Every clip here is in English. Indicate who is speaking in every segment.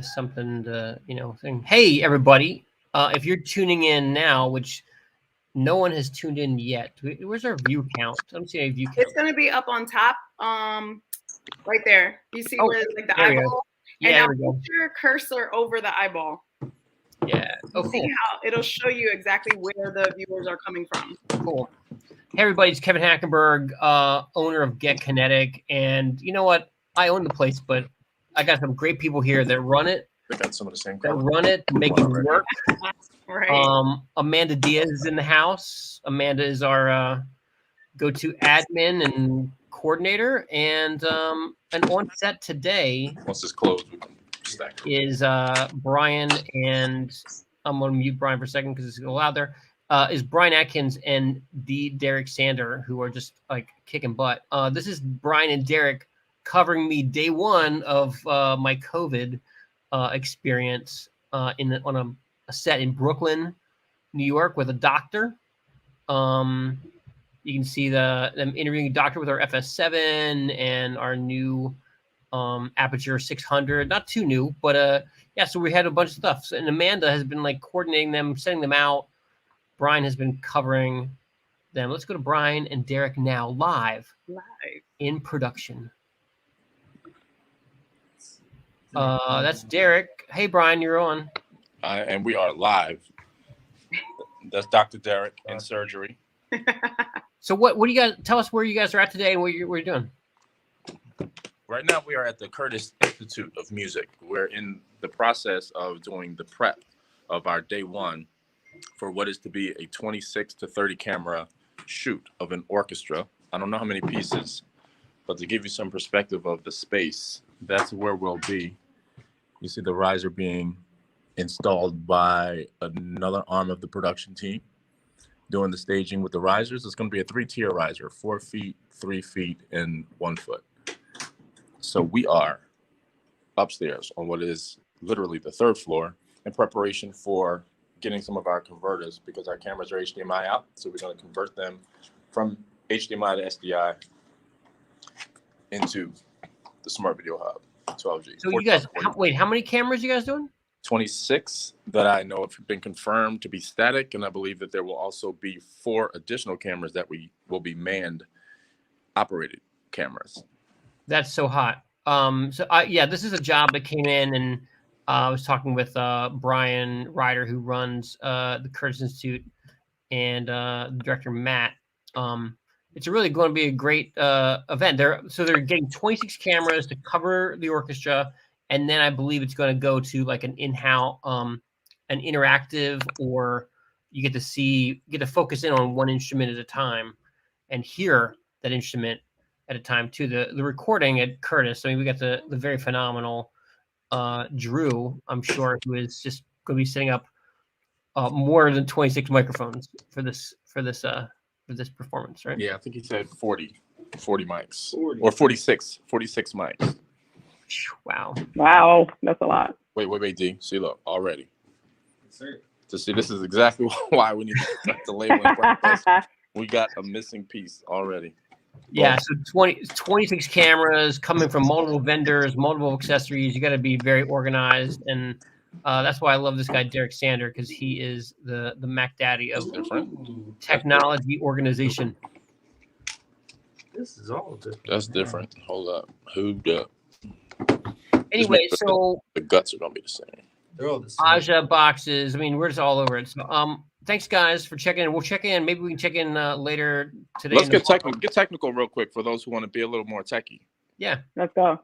Speaker 1: something to, saying, hey, everybody, if you're tuning in now, which no one has tuned in yet, where's our view count? I don't see any view count.
Speaker 2: It's going to be up on top, right there. You see where it's like the
Speaker 1: there we go.
Speaker 2: eyeball?
Speaker 1: Yeah,
Speaker 2: and
Speaker 1: there
Speaker 2: now
Speaker 1: we go.
Speaker 2: put your cursor over the eyeball.
Speaker 1: Yeah. Oh,
Speaker 2: See
Speaker 1: cool.
Speaker 2: how it'll show you exactly where the viewers are coming from.
Speaker 1: Cool. Hey, everybody, it's Kevin Hackenberg, owner of Get Kinetic. And you know what? I own the place, but I got some great people here that run it.
Speaker 3: They got some of the same
Speaker 1: That
Speaker 3: color.
Speaker 1: run it, make it work.
Speaker 2: Right.
Speaker 1: Amanda Diaz is in the house. Amanda is our go-to admin and coordinator. And on set today,
Speaker 3: Once it's closed, we can stack it.
Speaker 1: is Brian, and I'm going to mute Brian for a second because it's allowed there. Is Brian Atkins and the Derek Sander, who are just like kicking butt. This is Brian and Derek covering me day one of my COVID experience on a set in Brooklyn, New York, with a doctor. You can see them interviewing a doctor with our FS7 and our new Aperture 600. Not too new, but yeah. So we had a bunch of stuff. So, and Amanda has been like coordinating them, setting them out. Brian has been covering them. Let's go to Brian and Derek now, live in production. That's Derek. Hey, Brian, you're on.
Speaker 3: And we are live. That's Dr. Derek in surgery.
Speaker 1: So what do you guys tell us where you guys are at today and what you're doing?
Speaker 3: Right now, we are at the Curtis Institute of Music. We're in the process of doing the prep of our day one for what is to be a 26 to 30 camera shoot of an orchestra. I don't know how many pieces, but to give you some perspective of the space, that's where we'll be. You see the riser being installed by another arm of the production team doing the staging with the risers. It's going to be a 3-tier riser, 4 feet, 3 feet, and 1 foot. So we are upstairs on what is literally the 3rd floor in preparation for getting some of our converters, because our cameras are HDMI out. So we're going to convert them from HDMI to SDI into the Smart Video Hub 12G.
Speaker 1: So you guys, how many cameras you guys doing?
Speaker 3: 26 that I know have been confirmed to be static, and I believe that there will also be 4 additional cameras that will be manned operated cameras.
Speaker 1: That's so hot. This is a job that came in, and I was talking with Brian Ryder, who runs the Curtis Institute, and the director Matt. It's really going to be a great event. They're getting 26 cameras to cover the orchestra, and then I believe it's going to go to like an in-house, an interactive, or you get to focus in on one instrument at a time and hear that instrument at a time too. The recording at Curtis, I mean, we got the very phenomenal Drew, I'm sure, who is just going to be setting up more than 26 microphones for this performance, right?
Speaker 3: Yeah, I think he said 40 mics. 40. Or 46 mics.
Speaker 4: Wow, that's a lot.
Speaker 3: Wait, D. See, look, already. To see, this is exactly why we need to start the labeling process. We got a missing piece already.
Speaker 1: Yeah, so 26 cameras coming from multiple vendors, multiple accessories. You got to be very organized, and that's why I love this guy Derek Sander, because he is the Mac Daddy of technology organization.
Speaker 5: This is all different.
Speaker 3: That's different. Hold up. Hooved up.
Speaker 1: Anyway, so
Speaker 3: the guts are gonna be the same.
Speaker 5: They're all the same.
Speaker 1: Aja boxes. I mean, we're just all over it. So, thanks guys for checking in. We'll check in. Maybe we can check in later today.
Speaker 3: Let's get technical real quick for those who want to be a little more techie.
Speaker 1: Yeah,
Speaker 4: let's go.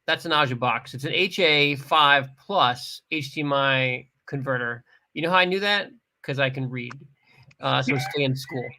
Speaker 1: That's an Aja box. It's an HA5 plus HDMI converter. You know how I knew that? Because I can read. So stay in school.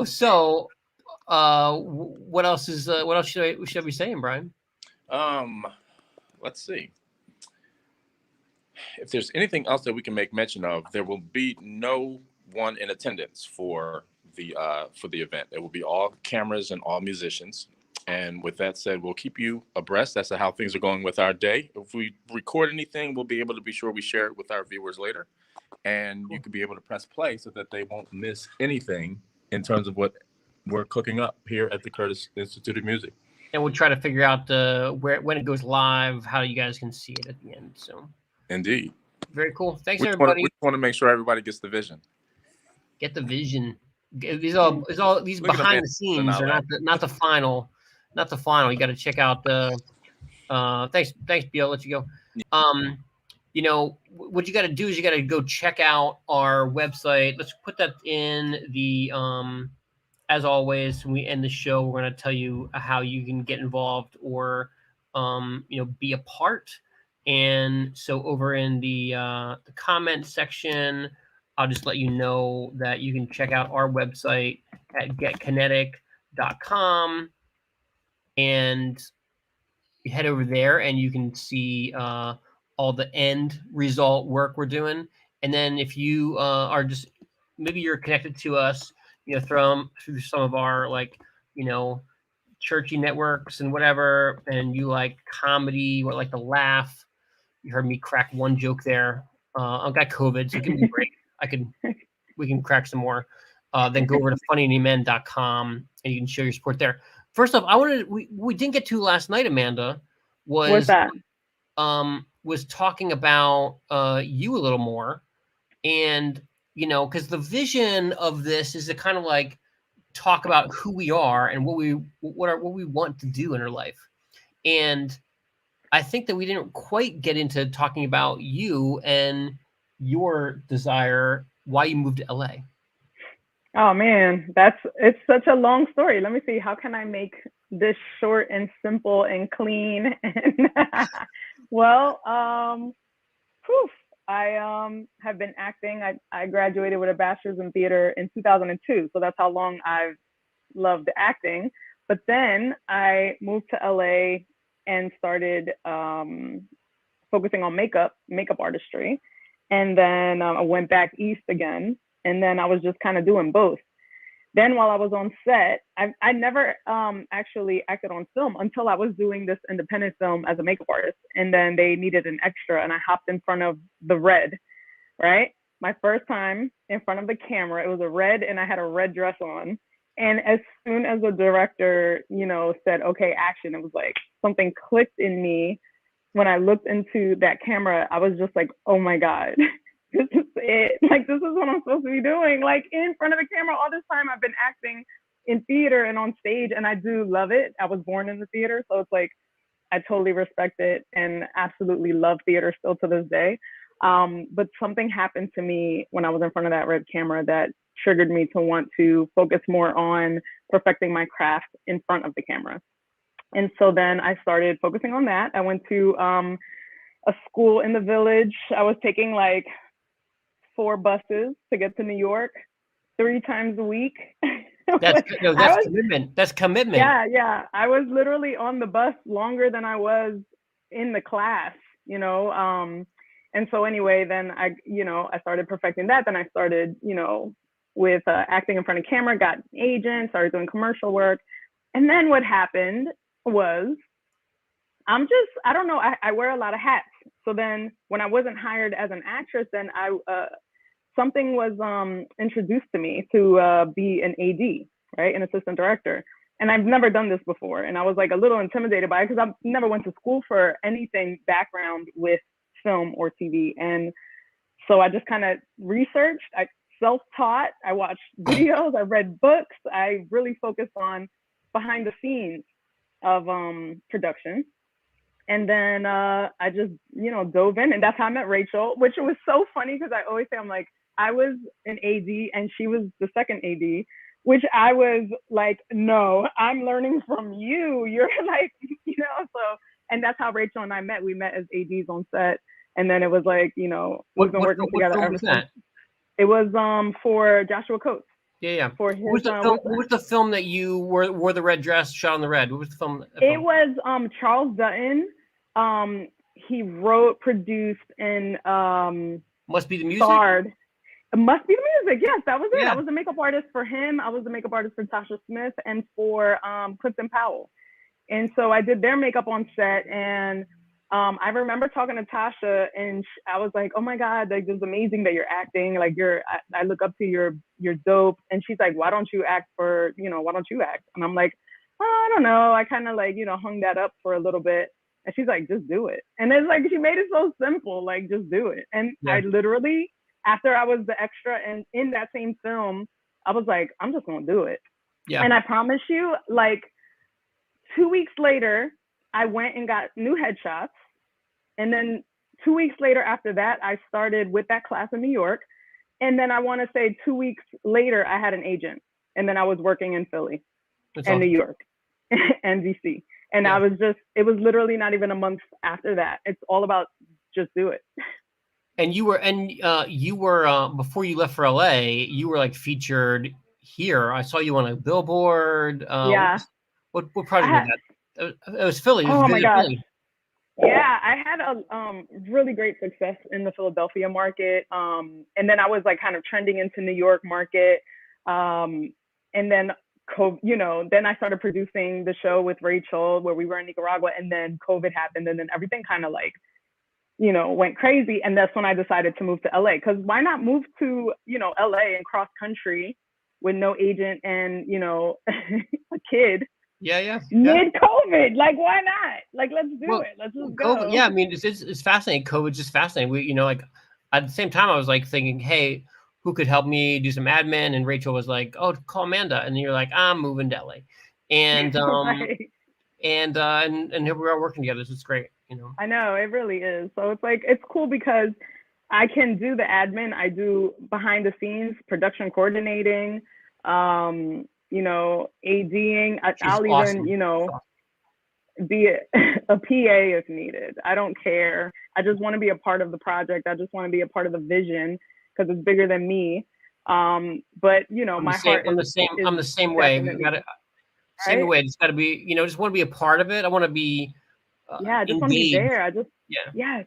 Speaker 1: So what else should I be saying, Brian?
Speaker 3: Let's see. If there's anything else that we can make mention of, there will be no one in attendance for the event. It will be all cameras and all musicians. And with that said, we'll keep you abreast as to how things are going with our day. If we record anything, we'll be able to be sure we share it with our viewers later. And you can be able to press play so that they won't miss anything in terms of what we're cooking up here at the Curtis Institute of Music.
Speaker 1: and we'll try to figure out when it goes live, how you guys can see it at the end. So
Speaker 3: Indeed.
Speaker 1: very cool. Thanks,
Speaker 3: We
Speaker 1: everybody.
Speaker 3: just want to make sure everybody gets the vision.
Speaker 1: Get the vision. These
Speaker 3: Look
Speaker 1: behind the scenes are not the final, not the final. You got to check out the. Thanks, Bill. I'll let you go. You know what you got to do is you got to go check out our website. Let's put that in the as always, when we end the show, we're going to tell you how you can get involved or, be a part. And so over in the comment section, I'll just let you know that you can check out our website at getkinetic.com, and you head over there and you can see all the end result work we're doing. And then if you are just, maybe you're connected to us, through some of our churchy networks and whatever, and you like comedy or like to laugh. You heard me crack one joke there. I've got COVID, so give me a break. We can crack some more. Then go over to funny&amen.com and you can show your support there. First off, we didn't get to last night, Amanda,
Speaker 2: What's that?
Speaker 1: Was talking about you a little more, and because the vision of this is to kind of like talk about who we are and what we want to do in our life. And I think that we didn't quite get into talking about you and your desire, why you moved to LA.
Speaker 2: Oh man, it's such a long story. Let me see. How can I make this short and simple and clean? Well, I have been acting. I graduated with a bachelor's in theater in 2002, so that's how long I've loved acting. But then I moved to LA and started focusing on makeup artistry, and then I went back east again, and then I was just kind of doing both. Then while I was on set, I never actually acted on film until I was doing this independent film as a makeup artist. And then they needed an extra and I hopped in front of the red, right? My first time in front of the camera, it was a red and I had a red dress on. And as soon as the director, said, okay, action, it was like something clicked in me. When I looked into that camera, I was just like, oh my God, this is it. Like, this is what I'm supposed to be doing. Like, in front of the camera all this time, I've been acting in theater and on stage, and I do love it. I was born in the theater, so it's like, I totally respect it and absolutely love theater still to this day. But something happened to me when I was in front of that red camera that triggered me to want to focus more on perfecting my craft in front of the camera. And so then I started focusing on that. I went to a school in the village. I was taking like 4 buses to get to New York 3 times a week.
Speaker 1: That's commitment. That's commitment.
Speaker 2: Yeah. I was literally on the bus longer than I was in the class, and so anyway, then I started perfecting that. Then I started, with acting in front of camera, got an agent, started doing commercial work. And then what happened was, I don't know, I wear a lot of hats. So then when I wasn't hired as an actress, then something was introduced to me to be an AD, right? An assistant director. And I've never done this before. And I was like a little intimidated by it because I never went to school for anything background with film or TV. And so I just kind of researched, I self-taught, I watched videos, I read books, I really focused on behind the scenes of production. And then I just, dove in, and that's how I met Rachel, which was so funny because I always say, I'm like, I was an AD and she was the second AD, which I was like, no, I'm learning from you. You're like, so, and that's how Rachel and I met. We met as ADs on set. And then it was like, we've been working together ever since. It was for Joshua Coates.
Speaker 1: Yeah.
Speaker 2: For his,
Speaker 1: what was the film that you wore the red dress, shot on the red? What was the film?
Speaker 2: It was Charles Dutton. He wrote, produced, and
Speaker 1: Must Be the Music.
Speaker 2: Starred. It Must Be the Music. Yes, that was it.
Speaker 1: Yeah.
Speaker 2: I was the makeup artist for him. I was the makeup artist for Tasha Smith and for Clifton Powell. And so I did their makeup on set. And I remember talking to Tasha, and I was like, "Oh my God, like, this is amazing that you're acting. Like, I look up to you're dope." And she's like, "Why don't you act? Why don't you act?" And I'm like, oh, I don't know. I kind of like, hung that up for a little bit. And she's like, just do it. And it's like, she made it so simple, like, just do it. And I literally, after I was the extra and in that same film, I was like, I'm just going to do it.
Speaker 1: Yeah.
Speaker 2: And I promise you, like 2 weeks later, I went and got new headshots. And then 2 weeks later after that, I started with that class in New York. And then I want to say 2 weeks later, I had an agent. And then I was working in Philly and New York and DC. And I was it was literally not even a month after that. It's all about just do it.
Speaker 1: And you were before you left for LA, you were like featured here. I saw you on a billboard.
Speaker 2: Yeah.
Speaker 1: What project was that? It was Philly. It was
Speaker 2: oh my gosh.
Speaker 1: Philly.
Speaker 2: Yeah, I had a really great success in the Philadelphia market. And then I was like kind of trending into New York market. And then then I started producing the show with Rachel where we were in Nicaragua, and then COVID happened, and then everything kind of like, went crazy. And that's when I decided to move to LA, because why not move to, LA and cross country with no agent and, a kid.
Speaker 1: Yeah.
Speaker 2: Mid COVID, like why not? Like let's do it. Let's just go.
Speaker 1: Yeah, I mean it's fascinating. COVID's just fascinating. We, like at the same time, I was like thinking, hey, who could help me do some admin? And Rachel was like, oh, call Amanda. And you're like, I'm moving to LA. And
Speaker 2: right.
Speaker 1: and here we are working together. So it's great,
Speaker 2: I know, it really is. So it's like, it's cool because I can do the admin. I do behind the scenes production coordinating, ADing. I'll
Speaker 1: awesome.
Speaker 2: even, be a PA if needed. I don't care. I just want to be a part of the project. I just want to be a part of the vision because it's bigger than me. But
Speaker 1: I'm the same way. We got same way. It's got to be, just want to be a part of it. I want to be.
Speaker 2: I just want to be there. Yes.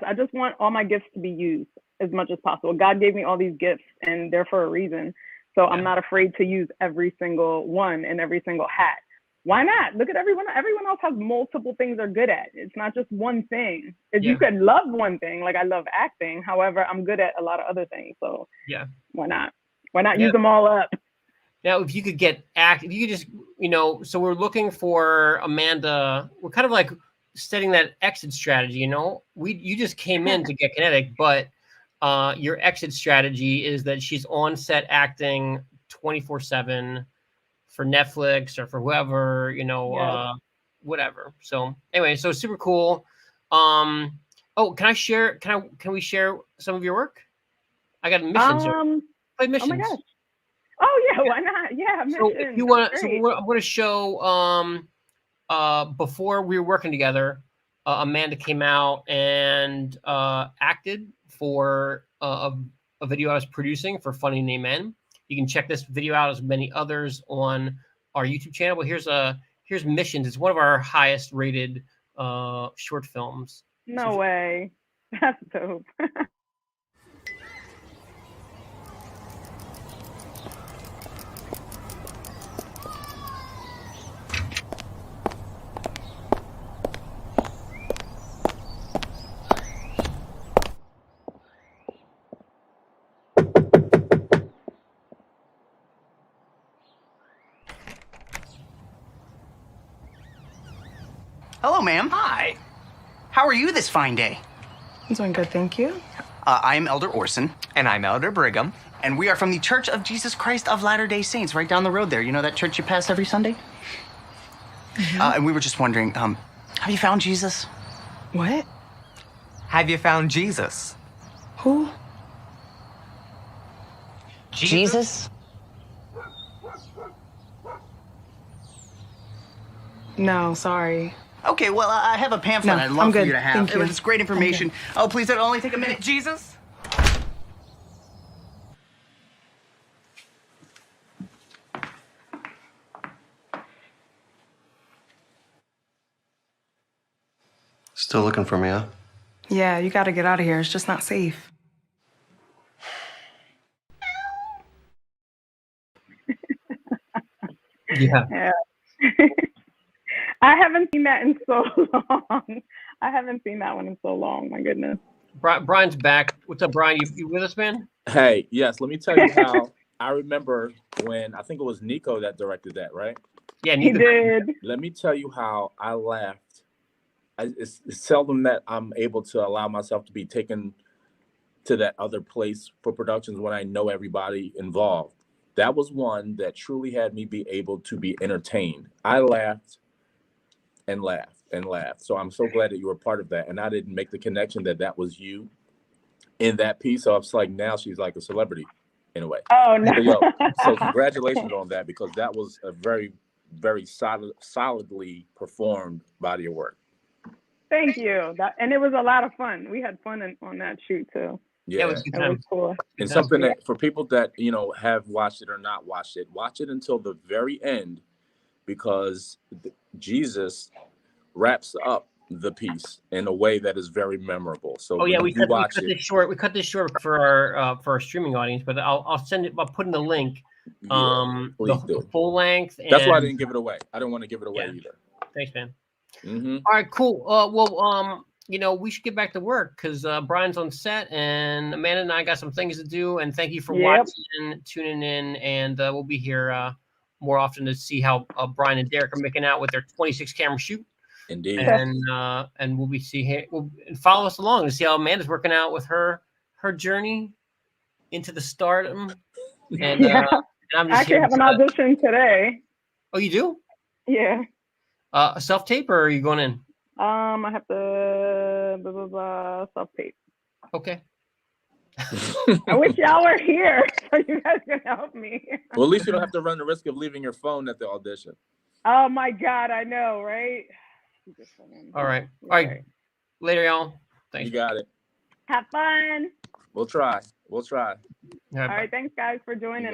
Speaker 2: I just want all my gifts to be used as much as possible. God gave me all these gifts, and they're for a reason. So I'm not afraid to use every single one and every single hat. Why not? Look at everyone. Everyone else has multiple things they're good at. It's not just one thing. If you could love one thing, like I love acting. However, I'm good at a lot of other things. So why not? Why not use them all up?
Speaker 1: Now, if you could if you could just, so we're looking for Amanda. We're kind of like setting that exit strategy. You just came in to get kinetic, but your exit strategy is that she's on set acting 24/7 for Netflix or for whoever, whatever. So anyway, so super cool. Can we share some of your work? I got missions. Play missions.
Speaker 2: Oh my gosh. Oh yeah, why not? Yeah.
Speaker 1: So if you want, I'm going to show. Before we were working together, Amanda came out and acted for a video I was producing for Funny&Amen. You can check this video out as many others on our YouTube channel. But here's Missions. It's one of our highest rated short films.
Speaker 2: No way. That's dope.
Speaker 4: Hello, ma'am.
Speaker 5: Hi.
Speaker 4: How are you this fine day?
Speaker 6: I'm doing good, thank you.
Speaker 4: I'm Elder Orson.
Speaker 5: And I'm Elder Brigham.
Speaker 4: And we are from the Church of Jesus Christ of Latter-day Saints, right down the road there. You know that church you pass every Sunday? Mm-hmm. And we were just wondering, have you found Jesus?
Speaker 6: What?
Speaker 5: Have you found Jesus?
Speaker 6: Who?
Speaker 5: Jesus?
Speaker 6: No, sorry.
Speaker 4: Okay, well, I have a pamphlet I'd love for you to have.
Speaker 6: Thank you.
Speaker 4: It's great information. Oh, please, it'll only take a minute.
Speaker 5: Jesus?
Speaker 7: Still looking for me, huh?
Speaker 6: Yeah, you gotta get out of here. It's just not safe.
Speaker 2: Yeah. I haven't seen that in so long. I haven't seen that one in so long. My goodness.
Speaker 1: Brian's back. What's up, Brian? You with us, man?
Speaker 3: Hey, yes. Let me tell you how I remember when I think it was Nico that directed that, right?
Speaker 1: Yeah,
Speaker 2: He
Speaker 1: neither.
Speaker 2: did.
Speaker 3: Let me tell you how I laughed. It's seldom that I'm able to allow myself to be taken to that other place for productions when I know everybody involved. That was one that truly had me be able to be entertained. I laughed and laughed and laughed. So I'm so glad that you were part of that. And I didn't make the connection that that was you in that piece. So it's like now she's like a celebrity in a way.
Speaker 2: Oh no.
Speaker 3: So congratulations on that, because that was a very, very solidly performed body of work.
Speaker 2: Thank you. And it was a lot of fun. We had fun on that shoot too.
Speaker 1: Yeah, it was a good
Speaker 2: It was
Speaker 1: time.
Speaker 2: cool.
Speaker 3: And something that for people that, have watched it or not watched it, watch it until the very end, because Jesus wraps up the piece in a way that is very memorable. So
Speaker 1: Oh yeah,
Speaker 3: when
Speaker 1: we
Speaker 3: you
Speaker 1: cut
Speaker 3: watch
Speaker 1: this short. We cut this short for our streaming audience, but I'll send it. I'll put in the link.
Speaker 3: please do.
Speaker 1: The full length.
Speaker 3: That's why I didn't give it away. I didn't want to give it away either.
Speaker 1: Thanks, man.
Speaker 3: Mm-hmm.
Speaker 1: All right, cool. We should get back to work because Brian's on set and Amanda and I got some things to do. And thank you for watching, tuning in, and we'll be here more often to see how Brian and Derek are making out with their 26 camera shoot.
Speaker 3: Indeed.
Speaker 1: And we'll be follow us along to see how Amanda's working out with her journey into the stardom. And I'm just
Speaker 2: I actually have an audition today.
Speaker 1: Oh, you do?
Speaker 2: Yeah.
Speaker 1: A self tape, or are you going in?
Speaker 2: I have to self tape.
Speaker 1: Okay.
Speaker 2: I wish y'all were here so you guys can help me.
Speaker 3: Well, at least you don't have to run the risk of leaving your phone at the audition.
Speaker 2: Oh my God, I know, right?
Speaker 1: All right. Later, y'all. Thanks.
Speaker 3: You got it.
Speaker 2: Have fun.
Speaker 3: We'll try.
Speaker 2: All right. Thanks, guys, for joining.